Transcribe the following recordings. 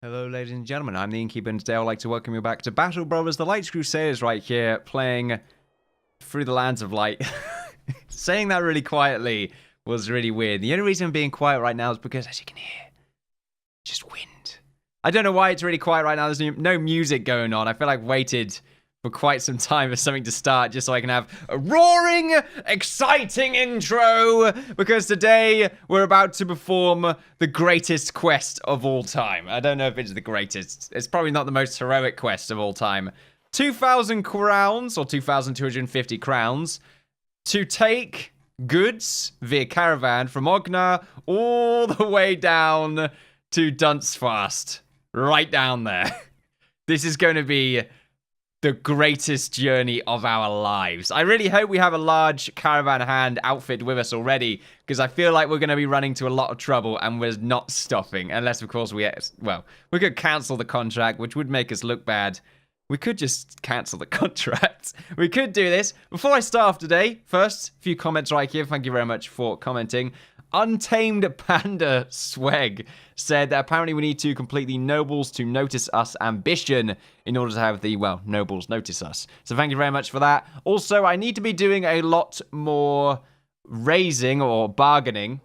Hello, ladies and gentlemen. I'm the Innkeeper, and today I'd like to welcome you back to Battle Brothers, the Light Crusaders, right here, playing through the lands of light. Saying that really quietly was really weird. The only reason I'm being quiet right now is because, as you can hear, just wind. I don't know why it's really quiet right now. There's no music going on. I feel like I've waited for quite some time for something to start just so I can have a roaring, exciting intro, because today we're about to perform the greatest quest of all time. I don't know if it's the greatest. It's probably not the most heroic quest of all time. 2,000 crowns, or 2,250 crowns, to take goods via caravan from Ogna all the way down to Dunsfast. Right down there. This is going to be the greatest journey of our lives. I really hope we have a large caravan hand outfit with us already, because I feel like we're going to be running to a lot of trouble and we're not stopping. Unless, of course, we could cancel the contract, which would make us look bad. We could just cancel the contract. We could do this. Before I start off today, first, a few comments right here. Thank you very much for commenting. Untamed Panda Swag said that apparently we need to complete the Nobles to Notice Us ambition in order to have the, Nobles notice us. So thank you very much for that. Also, I need to be doing a lot more raising or bargaining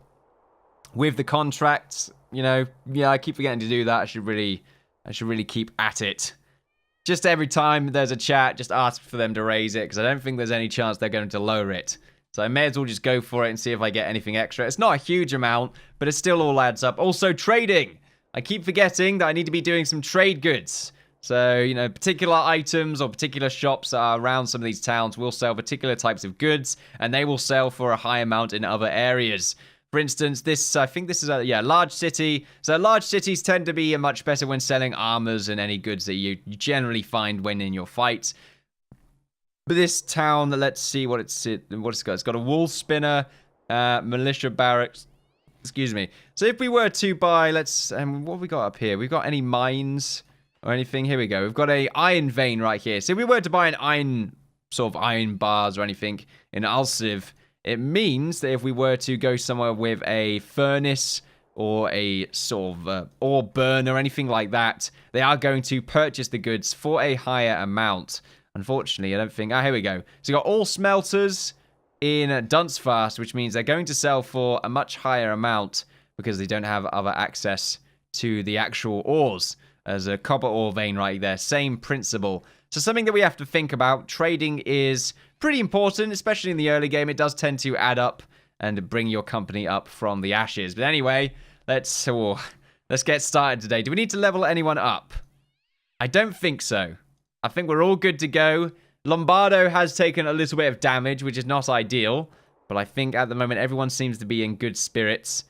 with the contracts. You know, yeah, I keep forgetting to do that. I should really keep at it. Just every time there's a chat, just ask for them to raise it, because I don't think there's any chance they're going to lower it. So I may as well just go for it and see if I get anything extra. It's not a huge amount, but it still all adds up. Also, trading. I keep forgetting that I need to be doing some trade goods. So, you know, particular items or particular shops that are around some of these towns will sell particular types of goods, and they will sell for a high amount in other areas. For instance, I think this is a large city. So large cities tend to be much better when selling armors and any goods that you generally find when in your fight. But this town, let's see what it's got. It's got a wool spinner, militia barracks. Excuse me. So if we were to buy, what have we got up here? We've got any mines or anything? Here we go. We've got a iron vein right here. So if we were to buy an iron bars or anything in Alciv, it means that if we were to go somewhere with a furnace or a ore burn or anything like that, they are going to purchase the goods for a higher amount. Unfortunately, I don't think... here we go. So you got all smelters in Dunsfast, which means they're going to sell for a much higher amount because they don't have other access to the actual ores. There's a copper ore vein right there. Same principle. So something that we have to think about. Trading is pretty important, especially in the early game. It does tend to add up and bring your company up from the ashes. But anyway, let's get started today. Do we need to level anyone up? I don't think so. I think we're all good to go. Lombardo has taken a little bit of damage, which is not ideal. But I think at the moment everyone seems to be in good spirits.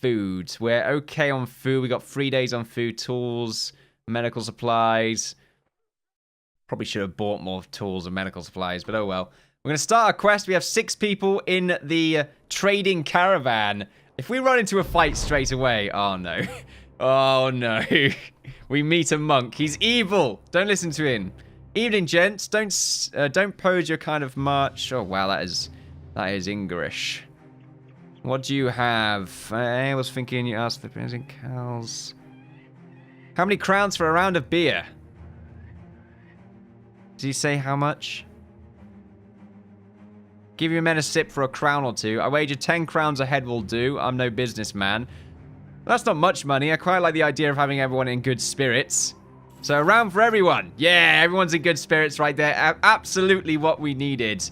Food. We're okay on food. We got 3 days on food. Tools, medical supplies. Probably should have bought more tools and medical supplies, but oh well. We're going to start our quest. We have 6 people in the trading caravan. If we run into a fight straight away... Oh, no. Oh, no. We meet a monk. He's evil. Don't listen to him. Evening, gents. Don't pose your kind of march. Oh, wow. That is English. What do you have? I was thinking you asked the Prince and cows. How many crowns for a round of beer? Did he say how much? Give your men a sip for a crown or two. I wager 10 crowns a head will do. I'm no businessman. That's not much money. I quite like the idea of having everyone in good spirits. So a round for everyone. Yeah, everyone's in good spirits right there. Absolutely what we needed.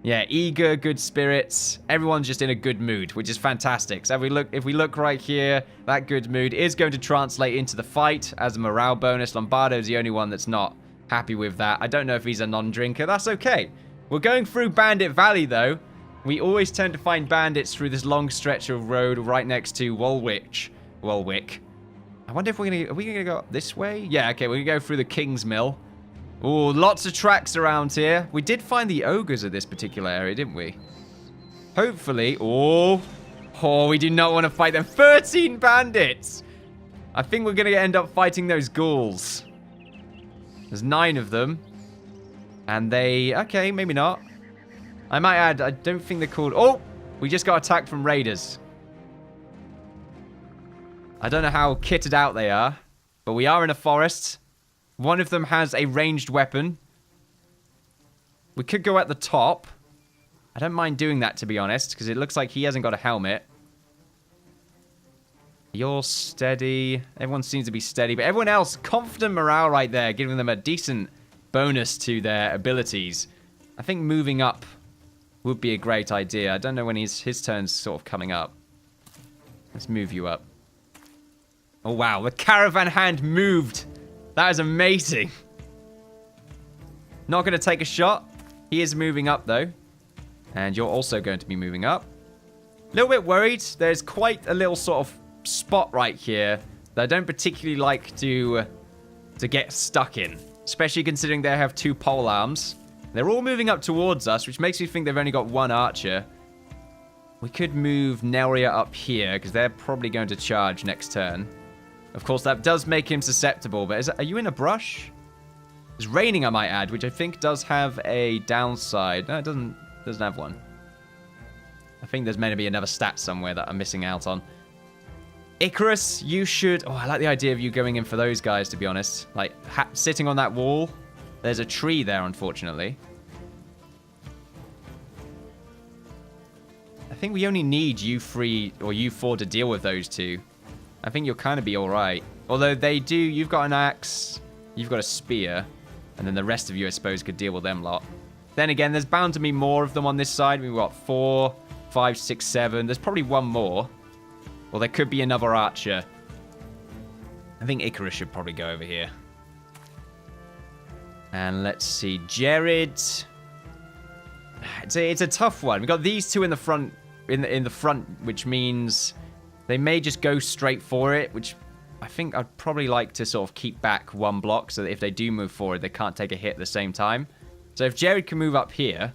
Yeah, eager, good spirits. Everyone's just in a good mood, which is fantastic. So if we look right here, that good mood is going to translate into the fight as a morale bonus. Lombardo's the only one that's not happy with that. I don't know if he's a non-drinker. That's okay. We're going through Bandit Valley, though. We always tend to find bandits through this long stretch of road right next to Walwick. I wonder if are we gonna go up this way? Yeah, okay, we're gonna go through the King's Mill. Oh, lots of tracks around here. We did find the ogres at this particular area, didn't we? Hopefully. Oh, we do not want to fight them. 13 bandits! I think we're gonna end up fighting those ghouls. There's 9 of them. And okay, maybe not. I might add, I don't think they're called... Oh! We just got attacked from raiders. I don't know how kitted out they are, but we are in a forest. One of them has a ranged weapon. We could go at the top. I don't mind doing that, to be honest, because it looks like he hasn't got a helmet. You're steady. Everyone seems to be steady, but everyone else, confident morale right there, giving them a decent bonus to their abilities. I think moving up would be a great idea. I don't know when his turn's sort of coming up. Let's move you up. Oh, wow. The caravan hand moved. That is amazing. Not going to take a shot. He is moving up, though. And you're also going to be moving up. A little bit worried. There's quite a little sort of spot right here that I don't particularly like to get stuck in. Especially considering they have 2 pole arms. They're all moving up towards us, which makes me think they've only got 1 archer. We could move Nelia up here, because they're probably going to charge next turn. Of course, that does make him susceptible, but are you in a brush? It's raining, I might add, which I think does have a downside. No, it doesn't have one. I think there's meant to be another stat somewhere that I'm missing out on. Icarus, you should... Oh, I like the idea of you going in for those guys, to be honest. Like, sitting on that wall. There's a tree there, unfortunately. I think we only need you 3 or you 4 to deal with those 2. I think you'll kind of be alright. Although they do... You've got an axe. You've got a spear. And then the rest of you, I suppose, could deal with them lot. Then again, there's bound to be more of them on this side. We've got 4, 5, 6, 7. There's probably 1 more. Or there could be another archer. I think Icarus should probably go over here. And let's see. Jared. It's a tough one. We've got these 2 in the front, in the front, which means they may just go straight for it, which I think I'd probably like to sort of keep back 1 block so that if they do move forward, they can't take a hit at the same time. So if Jared can move up here,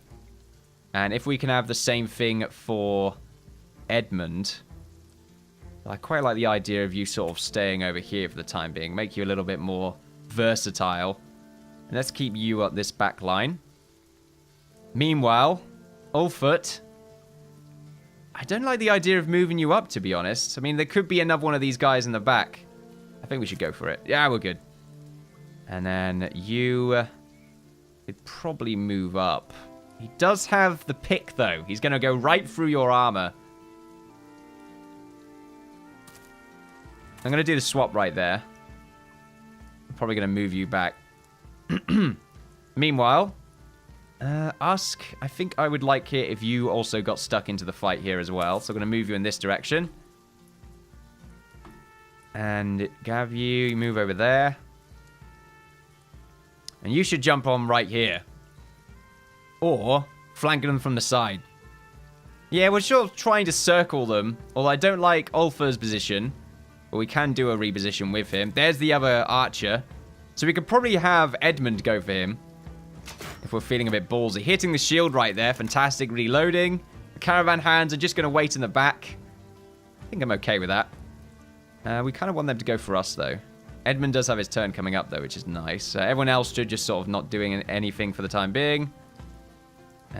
and if we can have the same thing for Edmund, I quite like the idea of you sort of staying over here for the time being, make you a little bit more versatile. And let's keep you up this back line. Meanwhile, Ulfut, I don't like the idea of moving you up, to be honest. I mean, there could be another one of these guys in the back. I think we should go for it. Yeah, we're good. And then you could probably move up. He does have the pick, though. He's going to go right through your armor. I'm going to do the swap right there. I'm probably going to move you back. Meanwhile, Usk, I think I would like it if you also got stuck into the fight here as well. So I'm going to move you in this direction. And Gav, you move over there. And you should jump on right here. Or flank them from the side. Yeah, we're sort of trying to circle them. Although I don't like Ulfa's position. But we can do a reposition with him. There's the other archer. So we could probably have Edmund go for him. If we're feeling a bit ballsy. Hitting the shield right there. Fantastic reloading. The caravan hands are just going to wait in the back. I think I'm okay with that. We kind of want them to go for us, though. Edmund does have his turn coming up, though, which is nice. Everyone else should just sort of not doing anything for the time being.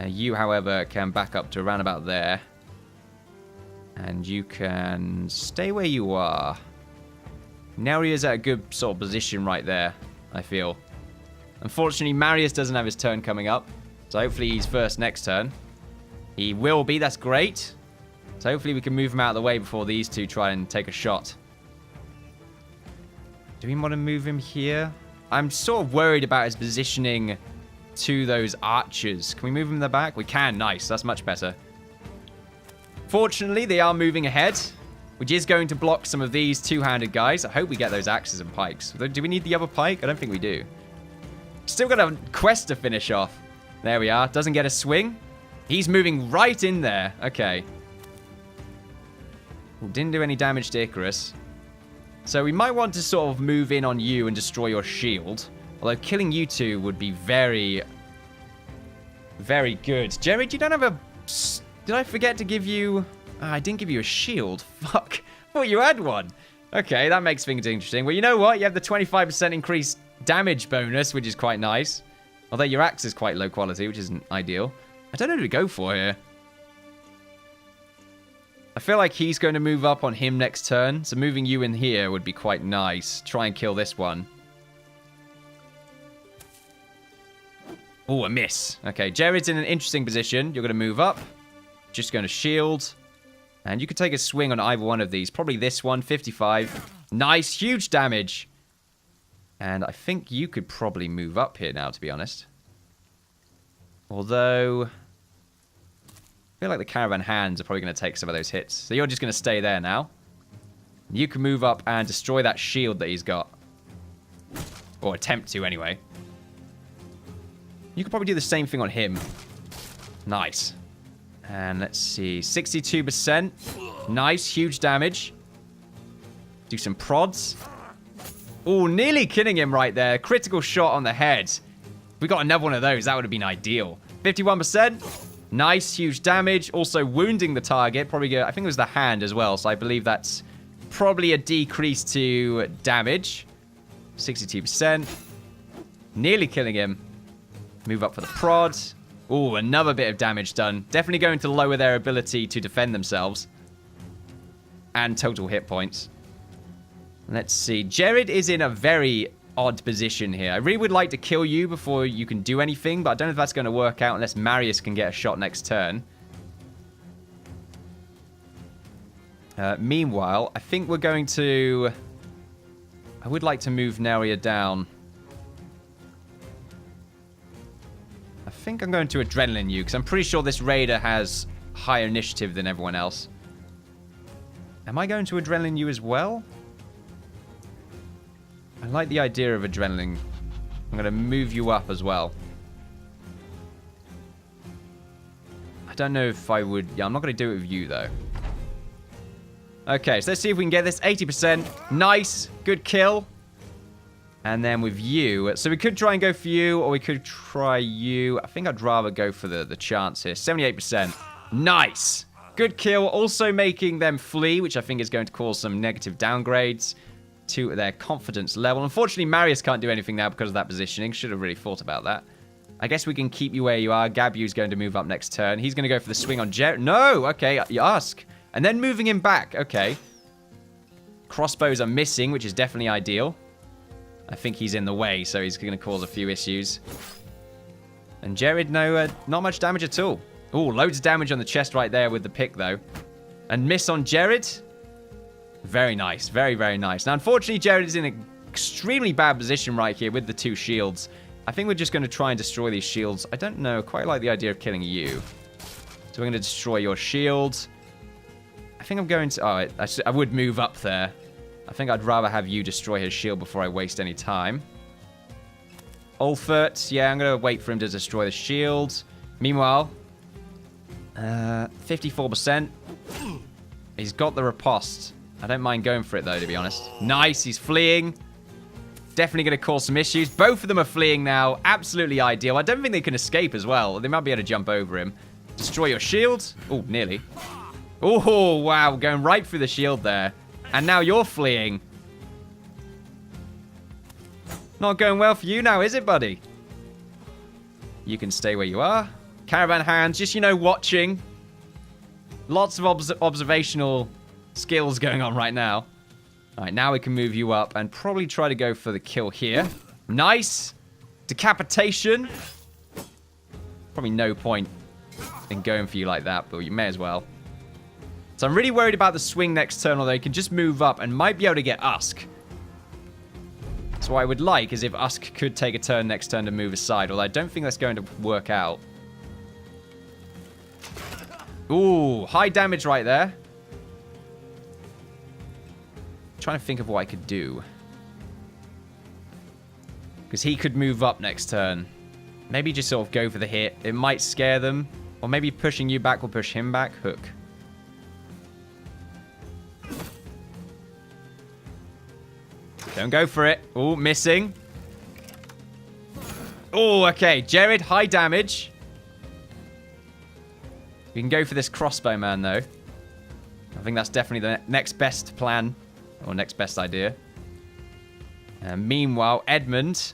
You, however, can back up to around about there. And you can stay where you are. Neria's at a good sort of position right there, I feel. Unfortunately, Marius doesn't have his turn coming up. So hopefully he's first next turn. He will be, that's great. So hopefully we can move him out of the way before these 2 try and take a shot. Do we want to move him here? I'm sort of worried about his positioning to those archers. Can we move him in the back? We can, nice, that's much better. Fortunately, they are moving ahead, which is going to block some of these 2-handed guys. I hope we get those axes and pikes. Do we need the other pike? I don't think we do. Still got a quest to finish off. There we are. Doesn't get a swing. He's moving right in there. Okay. Didn't do any damage to Icarus. So we might want to sort of move in on you and destroy your shield. Although killing you 2 would be very, very good. Jared, you don't have a... Did I forget to give you... I didn't give you a shield. Fuck. I thought you had one. Okay, that makes things interesting. Well, you know what? You have the 25% increased damage bonus, which is quite nice. Although your axe is quite low quality, which isn't ideal. I don't know who to go for here. I feel like he's going to move up on him next turn. So moving you in here would be quite nice. Try and kill this one. Oh, a miss. Okay, Jared's in an interesting position. You're going to move up. Just going to shield. And you could take a swing on either one of these. Probably this one, 55. Nice, huge damage. And I think you could probably move up here now, to be honest. Although, I feel like the caravan hands are probably going to take some of those hits. So you're just going to stay there now. You can move up and destroy that shield that he's got. Or attempt to, anyway. You could probably do the same thing on him. Nice. And let's see. 62%. Nice, huge damage. Do some prods. Oh, nearly killing him right there. Critical shot on the head. If we got another one of those, that would have been ideal. 51%. Nice, huge damage. Also wounding the target. Probably, I think it was the hand as well. So I believe that's probably a decrease to damage. 62%. Nearly killing him. Move up for the prod. Oh, another bit of damage done. Definitely going to lower their ability to defend themselves. And total hit points. Let's see. Jared is in a very odd position here. I really would like to kill you before you can do anything, but I don't know if that's going to work out unless Marius can get a shot next turn. Meanwhile, I think we're going to... I would like to move Neria down. I think I'm going to adrenaline you, because I'm pretty sure this raider has higher initiative than everyone else. Am I going to adrenaline you as well? I like the idea of adrenaline. I'm going to move you up as well. I don't know if I would... Yeah, I'm not going to do it with you, though. Okay, so let's see if we can get this. 80%. Nice. Good kill. And then with you... So we could try and go for you, or we could try you. I think I'd rather go for the chance here. 78%. Nice. Good kill. Also making them flee, which I think is going to cause some negative downgrades to their confidence level. Unfortunately, Marius can't do anything now because of that positioning. Should have really thought about that. I guess we can keep you where you are. Gabu's going to move up next turn. He's going to go for the swing on Jared. No! Okay, you ask. And then moving him back. Okay. Crossbows are missing, which is definitely ideal. I think he's in the way, so he's going to cause a few issues. And Jared, no, not much damage at all. Oh, loads of damage on the chest right there with the pick, though. And miss on Jared. Very nice. Very, very nice. Now, unfortunately, Jared is in an extremely bad position right here with the two shields. I think we're just going to try and destroy these shields. I don't know. Quite like the idea of killing you. So we're going to destroy your shield. I think I'm going to... Oh, I would move up there. I think I'd rather have you destroy his shield before I waste any time. Ulfert. Yeah, I'm going to wait for him to destroy the shield. Meanwhile... 54%. He's got the riposte. I don't mind going for it, though, to be honest. Nice. He's fleeing. Definitely going to cause some issues. Both of them are fleeing now. Absolutely ideal. I don't think they can escape as well. They might be able to jump over him. Destroy your shield. Oh, nearly. Oh, wow. Going right through the shield there. And now you're fleeing. Not going well for you now, is it, buddy? You can stay where you are. Caravan hands, just, you know, watching. Lots of observational skills going on right now. All right, now we can move you up and probably try to go for the kill here. Nice. Decapitation. Probably no point in going for you like that, but you may as well. So I'm really worried about the swing next turn, although he can just move up and might be able to get Usk. So what I would like is if Usk could take a turn next turn to move aside, although I don't think that's going to work out. Ooh, high damage right there. Trying to think of what I could do. Because he could move up next turn. Maybe just sort of go for the hit. It might scare them. Or maybe pushing you back will push him back. Hook. Don't go for it. Ooh, missing. Oh, okay. Jared, high damage. We can go for this crossbow man, though. I think that's definitely the next best plan. Or next best idea. Meanwhile, Edmund,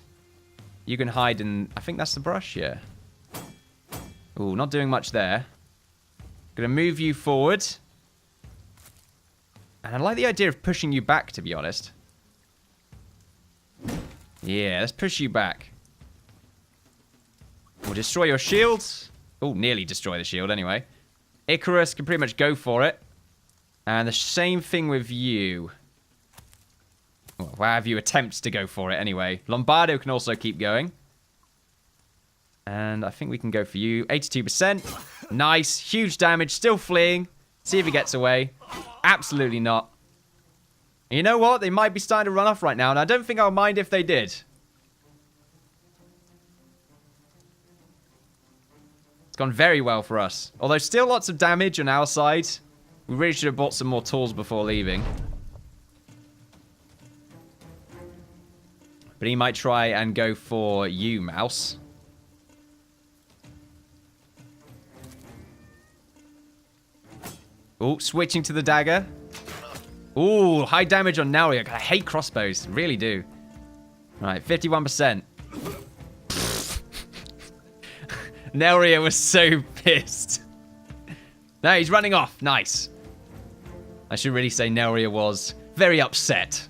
you can hide in... I think that's the brush, yeah. Ooh, not doing much there. Gonna move you forward. And I like the idea of pushing you back, to be honest. Yeah, let's push you back. We'll destroy your shields. Oh, nearly destroy the shield anyway. Icarus can pretty much go for it. And the same thing with you. Well, why have you attempts to go for it anyway? Lombardo can also keep going. And I think we can go for you. 82%. Nice. Huge damage. Still fleeing. See if he gets away. Absolutely not. And you know what? They might be starting to run off right now, and I don't think I'll mind if they did. It's gone very well for us. Although still lots of damage on our side. We really should have bought some more tools before leaving. But he might try and go for you, Mouse. Oh, switching to the dagger. Ooh, high damage on Nelria. I hate crossbows. Really do. Right, 51%. Nelria was so pissed. No, he's running off. Nice. I should really say Nelria was very upset.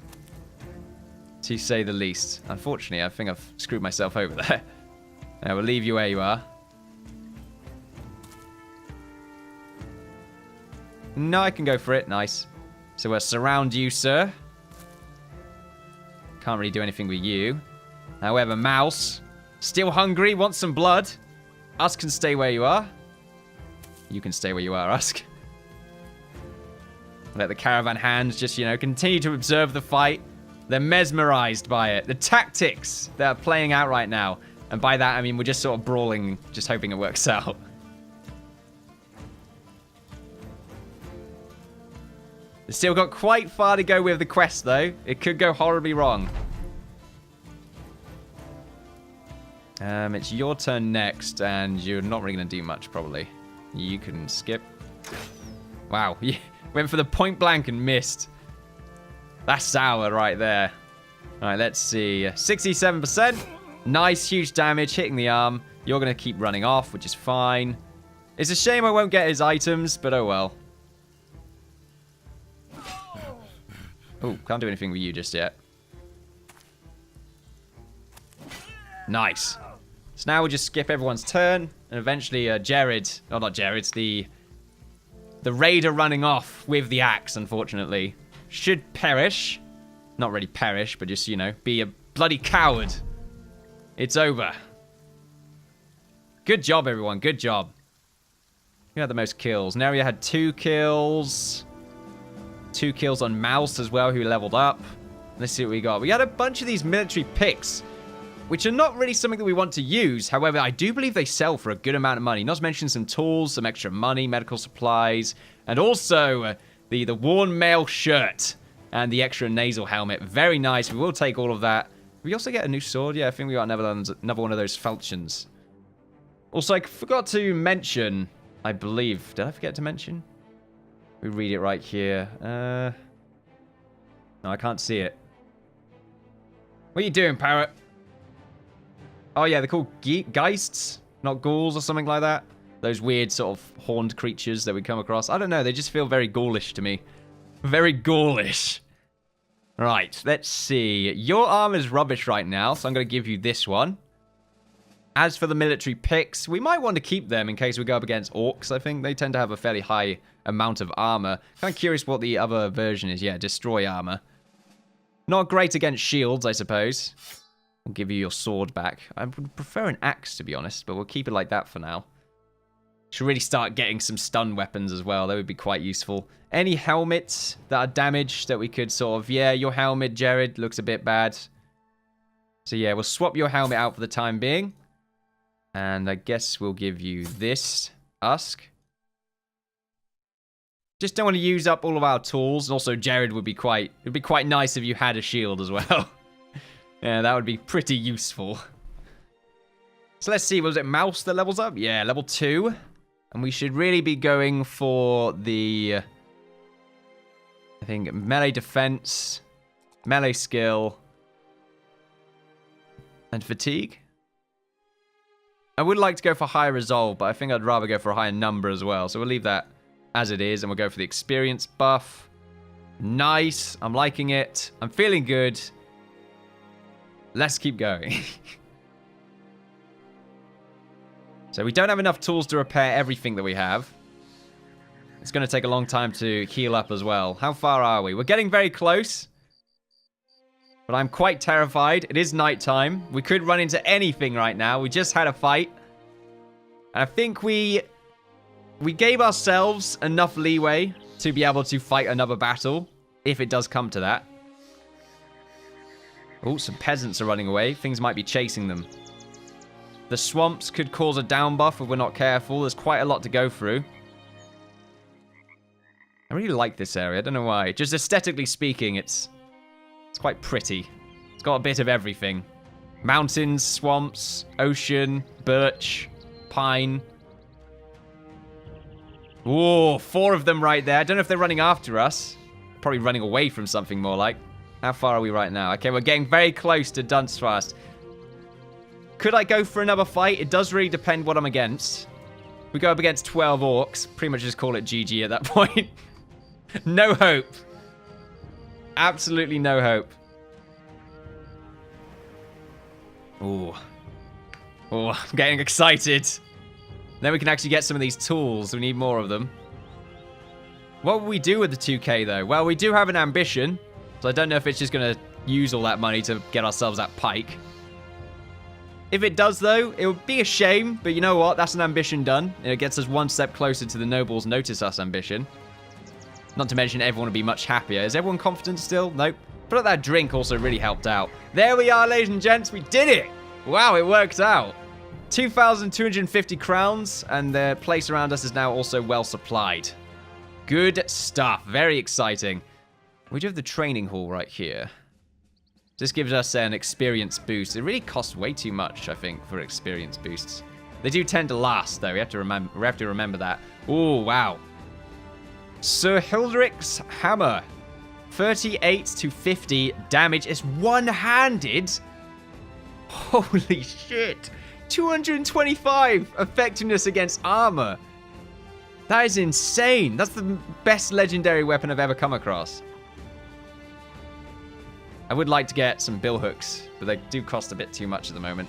To say the least. Unfortunately, I think I've screwed myself over there. I will leave you where you are. No, I can go for it. Nice. So we'll surround you, sir. Can't really do anything with you. However, Mouse, still hungry, wants some blood. Usk can stay where you are. You can stay where you are, Usk. Let the caravan hands just, you know, continue to observe the fight. They're mesmerized by it. The tactics that are playing out right now. And by that, I mean we're just sort of brawling, just hoping it works out. They've still got quite far to go with the quest, though. It could go horribly wrong. It's your turn next, and you're not really going to do much, probably. You can skip. Wow, you went for the point blank and missed. That's sour right there. All right, let's see. 67%. Nice, huge damage, hitting the arm. You're going to keep running off, which is fine. It's a shame I won't get his items, but oh well. Oh, can't do anything with you just yet. Nice. So now we'll just skip everyone's turn, and eventually Jared, oh not Jared, the raider running off with the axe, unfortunately, should perish. Not really perish, but just, you know, be a bloody coward. It's over. Good job, everyone. Good job. Who had the most kills? Neria had 2 kills. 2 kills on Mouse as well, who leveled up. Let's see what we got. We had a bunch of these military picks, which are not really something that we want to use. However, I do believe they sell for a good amount of money. Not to mention some tools, some extra money, medical supplies, and also the worn mail shirt and the extra nasal helmet. Very nice. We will take all of that. We also get a new sword. Yeah, I think we got another one of those falchions. Also, I forgot to mention, I believe. Did I forget to mention? We read it right here. No, I can't see it. What are you doing, parrot? Oh, yeah, they're called geists, not ghouls or something like that. Those weird sort of horned creatures that we come across. I don't know, they just feel very ghoulish to me. Very ghoulish. Right, let's see. Your armor's rubbish right now, so I'm going to give you this one. As for the military picks, we might want to keep them in case we go up against orcs. I think they tend to have a fairly high amount of armor. Kind of curious what the other version is. Yeah, destroy armor. Not great against shields, I suppose. I'll give you your sword back. I would prefer an axe, to be honest, but we'll keep it like that for now. Should really start getting some stun weapons as well. That would be quite useful. Any helmets that are damaged that we could sort of... Yeah, your helmet, Jared, looks a bit bad. So yeah, we'll swap your helmet out for the time being. And I guess we'll give you this, Usk. Just don't want to use up all of our tools. And also, Jared would be quite... It would be quite nice if you had a shield as well. Yeah, that would be pretty useful. So let's see, was it Mouse that levels up? Yeah, level 2. And we should really be going for the... I think melee defense, melee skill, and fatigue. I would like to go for higher resolve, but I think I'd rather go for a higher number as well. So we'll leave that as it is, and we'll go for the experience buff. Nice. I'm liking it. I'm feeling good. Let's keep going. So we don't have enough tools to repair everything that we have. It's going to take a long time to heal up as well. How far are we? We're getting very close. But I'm quite terrified. It is nighttime. We could run into anything right now. We just had a fight. And I think we gave ourselves enough leeway to be able to fight another battle, if it does come to that. Oh, some peasants are running away. Things might be chasing them. The swamps could cause a down buff if we're not careful. There's quite a lot to go through. I really like this area. I don't know why. Just aesthetically speaking, it's quite pretty. It's got a bit of everything. Mountains, swamps, ocean, birch, pine. Whoa, 4 of them right there. I don't know if they're running after us. Probably running away from something more like. How far are we right now? Okay, we're getting very close to Dunstfast. Could I go for another fight? It does really depend what I'm against. We go up against 12 orcs. Pretty much just call it GG at that point. No hope. Absolutely no hope. Ooh. Oh, I'm getting excited. Then we can actually get some of these tools. We need more of them. What will we do with the 2k, though? Well, we do have an ambition. So I don't know if it's just going to use all that money to get ourselves that pike. If it does, though, it would be a shame. But you know what? That's an ambition done. It gets us one step closer to the nobles notice us ambition. Not to mention everyone would be much happier. Is everyone confident still? Nope. But that drink also really helped out. There we are, ladies and gents. We did it. Wow, it worked out. 2,250 crowns. And the place around us is now also well supplied. Good stuff. Very exciting. We do have the training hall right here. This gives us an experience boost. It really costs way too much, I think, for experience boosts. They do tend to last, though. We have to remember that. Oh, wow. Sir Hildric's hammer. 38 to 50 damage. It's one-handed. Holy shit. 225 effectiveness against armor. That is insane. That's the best legendary weapon I've ever come across. I would like to get some bill hooks, but they do cost a bit too much at the moment.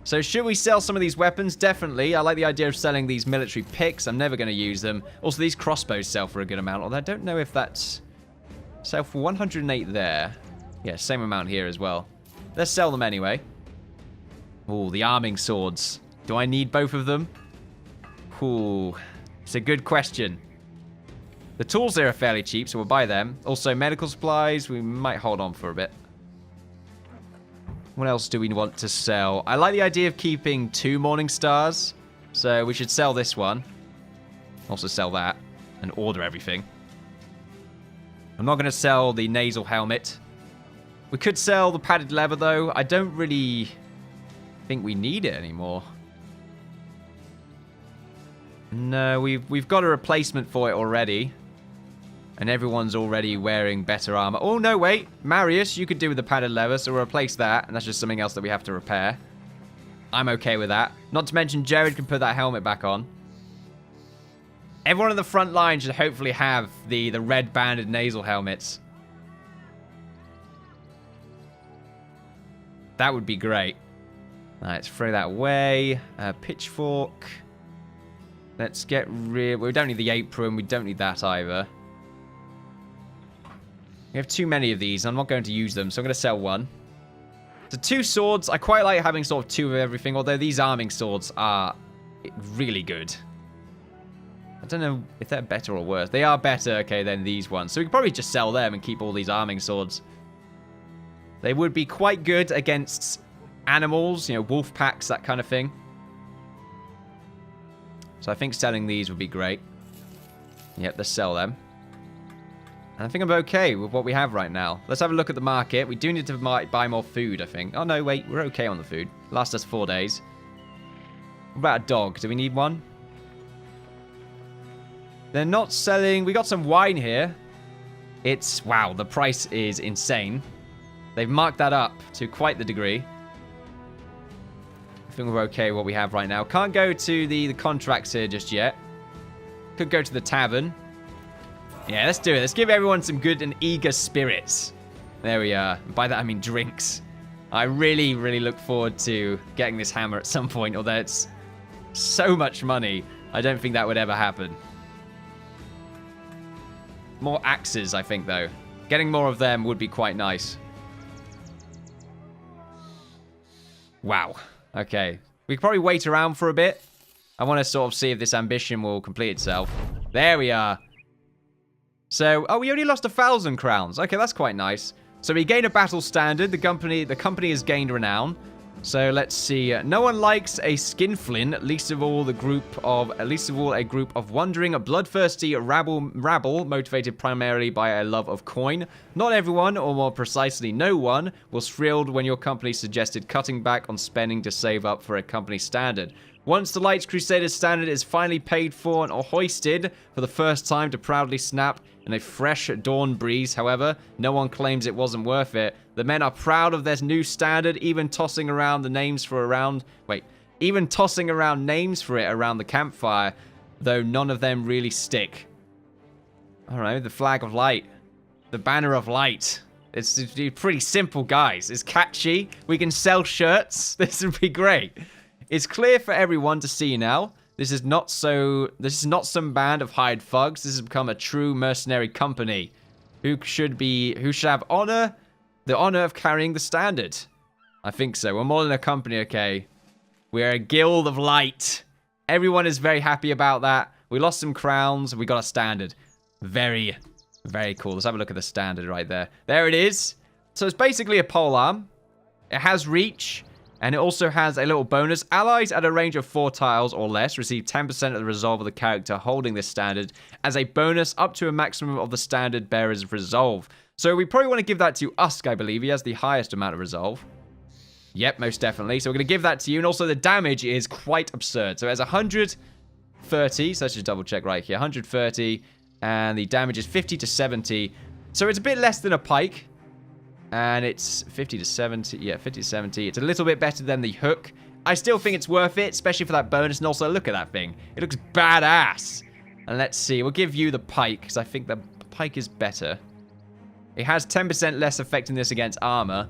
So should we sell some of these weapons? Definitely. I like the idea of selling these military picks. I'm never going to use them. Also, these crossbows sell for a good amount, although I don't know if that's... Sell for 108 there. Yeah, same amount here as well. Let's sell them anyway. Oh, the arming swords. Do I need both of them? Ooh, it's a good question. The tools there are fairly cheap, so we'll buy them. Also, medical supplies, we might hold on for a bit. What else do we want to sell? I like the idea of keeping 2 morning stars, so we should sell this one. Also sell that, and order everything. I'm not going to sell the nasal helmet. We could sell the padded leather, though. I don't really think we need it anymore. No, we've got a replacement for it already. And everyone's already wearing better armor. Oh, no, wait. Marius, you could do with the padded leather, so we'll replace that. And that's just something else that we have to repair. I'm okay with that. Not to mention, Jared can put that helmet back on. Everyone in the front line should hopefully have the red banded nasal helmets. That would be great. Let's throw that away. Pitchfork. Let's get rid... We don't need the apron. We don't need that either. We have too many of these. I'm not going to use them, so I'm going to sell one. So 2 swords. I quite like having sort of 2 of everything, although these arming swords are really good. I don't know if they're better or worse. They are better, okay, than these ones. So we could probably just sell them and keep all these arming swords. They would be quite good against animals, you know, wolf packs, that kind of thing. So I think selling these would be great. Yep, let's sell them. And I think I'm okay with what we have right now. Let's have a look at the market. We do need to buy more food, I think. Oh, no, wait. We're okay on the food. Lasts us 4 days. What about a dog? Do we need one? They're not selling... We got some wine here. It's... Wow, the price is insane. They've marked that up to quite the degree. I think we're okay with what we have right now. Can't go to the contracts here just yet. Could go to the tavern. Yeah, let's do it. Let's give everyone some good and eager spirits. There we are. By that, I mean drinks. I really, really look forward to getting this hammer at some point, although it's so much money. I don't think that would ever happen. More axes, I think, though. Getting more of them would be quite nice. Wow. Okay. We could probably wait around for a bit. I want to sort of see if this ambition will complete itself. There we are. So, oh, we only lost 1,000 crowns. Okay, that's quite nice. So we gain a battle standard. The company has gained renown. So let's see. No one likes a skinflint, least of all a group of wandering, bloodthirsty rabble motivated primarily by a love of coin. Not everyone, or more precisely, no one, was thrilled when your company suggested cutting back on spending to save up for a company standard. Once the Lights Crusaders standard is finally paid for or hoisted for the first time to proudly snap in a fresh dawn breeze, however, no one claims it wasn't worth it. The men are proud of their new standard, even tossing around names for it around the campfire, though none of them really stick. Alright, the flag of light. The banner of light. It's pretty simple, guys. It's catchy. We can sell shirts. This would be great. It's clear for everyone to see now. This is not some band of hired thugs. This has become a true mercenary company who should have the honor of carrying the standard. I think so. We're more than a company, okay? We're a guild of light. Everyone is very happy about that. We lost some crowns. We got a standard. Very, very cool. Let's have a look at the standard right there. There it is. So it's basically a polearm. It has reach. And it also has a little bonus. Allies at a range of 4 tiles or less receive 10% of the resolve of the character holding this standard as a bonus up to a maximum of the standard bearer's resolve. So we probably want to give that to Usk, I believe. He has the highest amount of resolve. Yep, most definitely. So we're going to give that to you. And also the damage is quite absurd. So it has 130. So let's just double check right here. 130. And the damage is 50 to 70. So it's a bit less than a pike. And it's 50 to 70. Yeah, 50 to 70. It's a little bit better than the hook. I still think it's worth it, especially for that bonus. And also, look at that thing. It looks badass. And let's see. We'll give you the pike, because I think the pike is better. It has 10% less effectiveness against armor.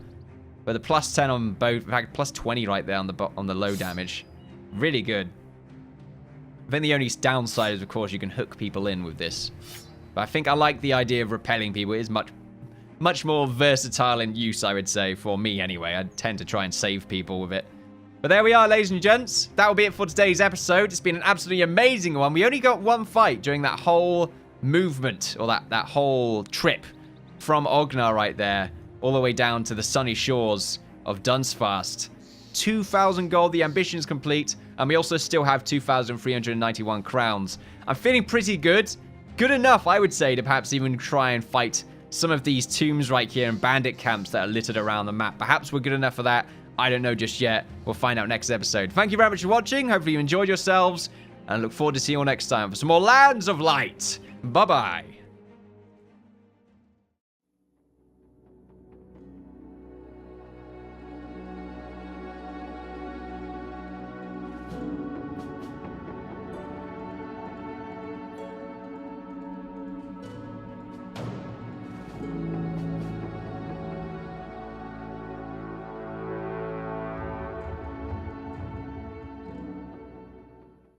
But the plus 10 on both. In fact, plus 20 right there on the low damage. Really good. I think the only downside is, of course, you can hook people in with this. But I think I like the idea of repelling people. It is much more versatile in use, I would say, for me anyway. I tend to try and save people with it. But there we are, ladies and gents. That will be it for today's episode. It's been an absolutely amazing one. We only got one fight during that whole movement, or that whole trip from Ognar right there, all the way down to the sunny shores of Dunsfast. 2,000 gold, the ambition is complete, and we also still have 2,391 crowns. I'm feeling pretty good. Good enough, I would say, to perhaps even try and fight some of these tombs right here and bandit camps that are littered around the map. Perhaps we're good enough for that. I don't know just yet. We'll find out next episode. Thank you very much for watching. Hopefully you enjoyed yourselves. And I look forward to seeing you all next time for some more Lands of Light. Bye-bye.